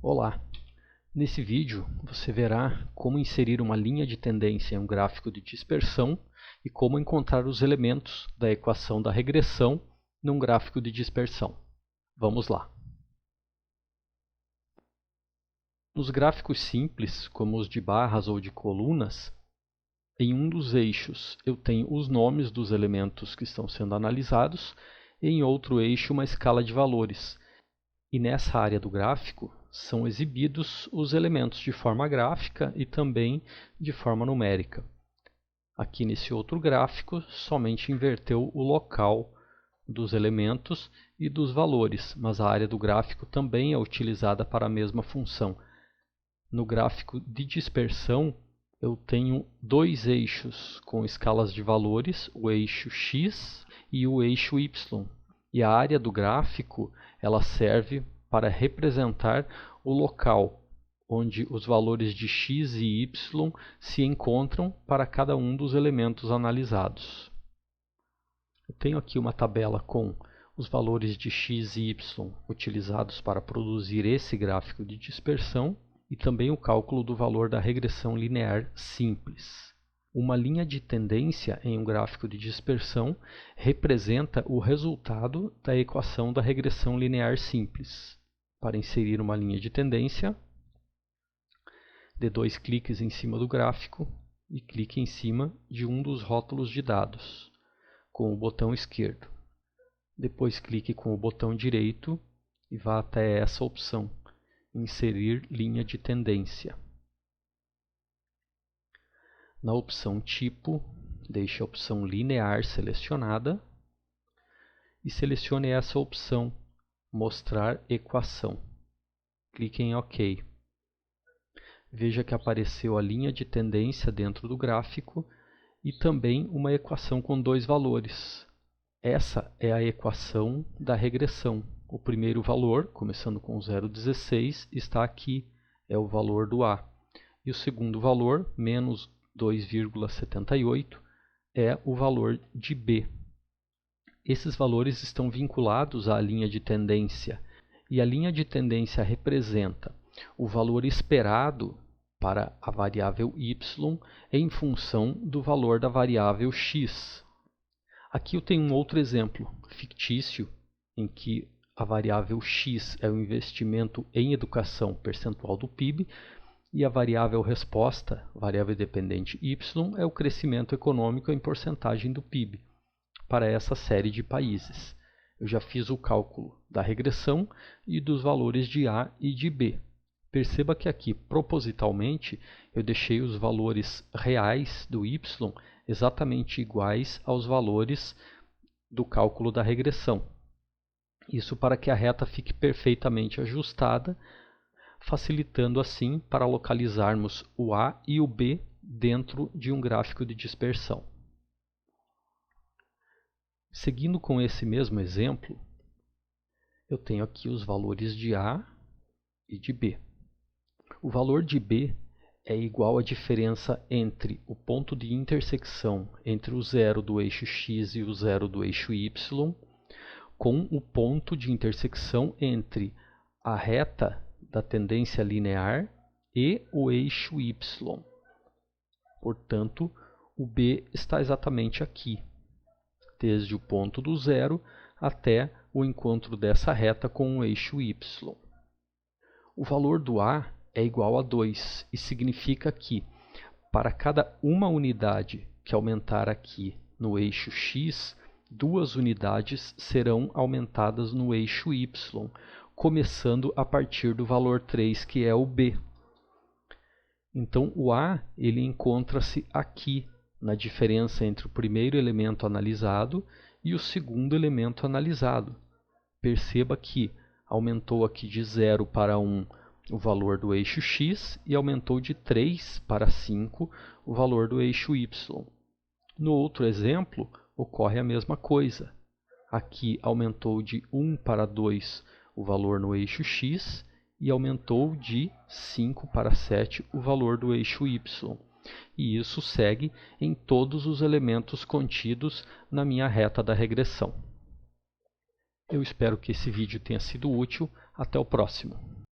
Olá! Nesse vídeo você verá como inserir uma linha de tendência em um gráfico de dispersão e como encontrar os elementos da equação da regressão num gráfico de dispersão. Vamos lá! Nos gráficos simples, como os de barras ou de colunas, em um dos eixos eu tenho os nomes dos elementos que estão sendo analisados e em outro eixo uma escala de valores. E nessa área do gráfico são exibidos os elementos de forma gráfica e também de forma numérica. Aqui nesse outro gráfico somente inverteu o local dos elementos e dos valores, mas a área do gráfico também é utilizada para a mesma função. No gráfico de dispersão eu tenho dois eixos com escalas de valores, o eixo X e o eixo Y. E a área do gráfico ela serve para representar o local onde os valores de x e y se encontram para cada um dos elementos analisados. Eu tenho aqui uma tabela com os valores de x e y utilizados para produzir esse gráfico de dispersão e também o cálculo do valor da regressão linear simples. Uma linha de tendência em um gráfico de dispersão representa o resultado da equação da regressão linear simples. Para inserir uma linha de tendência, dê dois cliques em cima do gráfico e clique em cima de um dos rótulos de dados com o botão esquerdo. Depois clique com o botão direito e vá até essa opção, inserir linha de tendência. Na opção Tipo, deixe a opção Linear selecionada e selecione essa opção, Mostrar equação. Clique em OK. Veja que apareceu a linha de tendência dentro do gráfico e também uma equação com dois valores. Essa é a equação da regressão. O primeiro valor, começando com 0,16, está aqui, é o valor do A. E o segundo valor, menos 2,78, é o valor de B. Esses valores estão vinculados à linha de tendência, e a linha de tendência representa o valor esperado para a variável y em função do valor da variável x. Aqui eu tenho um outro exemplo fictício, em que a variável x é o investimento em educação percentual do PIB, e a variável resposta, variável dependente y, é o crescimento econômico em porcentagem do PIB para essa série de países. Eu já fiz o cálculo da regressão e dos valores de A e de B. Perceba que aqui, propositalmente, eu deixei os valores reais do y exatamente iguais aos valores do cálculo da regressão. Isso para que a reta fique perfeitamente ajustada, facilitando assim para localizarmos o A e o B dentro de um gráfico de dispersão. Seguindo com esse mesmo exemplo, eu tenho aqui os valores de A e de B. O valor de B é igual à diferença entre o ponto de intersecção entre o zero do eixo x e o zero do eixo y, com o ponto de intersecção entre a reta da tendência linear e o eixo y. Portanto, o B está exatamente aqui, desde o ponto do zero até o encontro dessa reta com o eixo y. O valor do A é igual a 2 e significa que, para cada uma unidade que aumentar aqui no eixo x, duas unidades serão aumentadas no eixo y, começando a partir do valor 3, que é o B. Então, o A ele encontra-se aqui, na diferença entre o primeiro elemento analisado e o segundo elemento analisado. Perceba que aumentou aqui de 0 para 1 o valor do eixo x e aumentou de 3 para 5 o valor do eixo y. No outro exemplo, ocorre a mesma coisa. Aqui aumentou de 1 para 2 o valor no eixo x e aumentou de 5 para 7 o valor do eixo y. E isso segue em todos os elementos contidos na minha reta da regressão. Eu espero que esse vídeo tenha sido útil. Até o próximo.